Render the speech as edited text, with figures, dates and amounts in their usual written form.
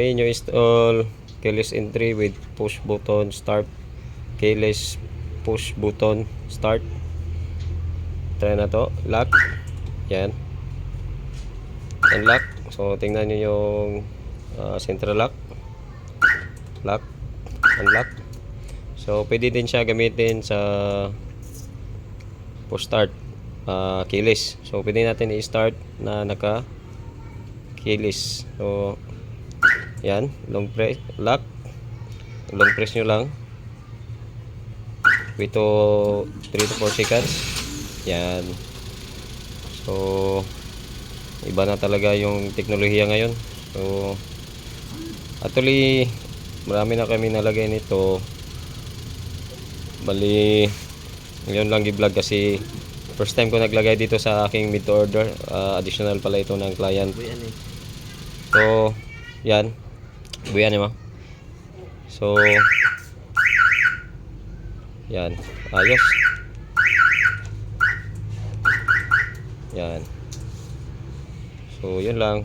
Okay, nyo install keyless entry with push button start, keyless push button start. Try na to, lock. Yan, unlock. So tingnan nyo yung central lock, lock, unlock. So pwede din siya gamitin sa push start, keyless. So pwede natin i-start na naka keyless. So yan, long press, lock, long press nyo lang, wait to 3 to 4 seconds. Yan. So iba na talaga yung teknolohiya ngayon. So actually marami na kami nalagay nito. Bali ngayon lang i-vlog kasi first time ko naglagay dito sa aking mid to order. Additional pala ito ng client. So yan, buyan mo. So yan, ayos. Yan. So yun lang.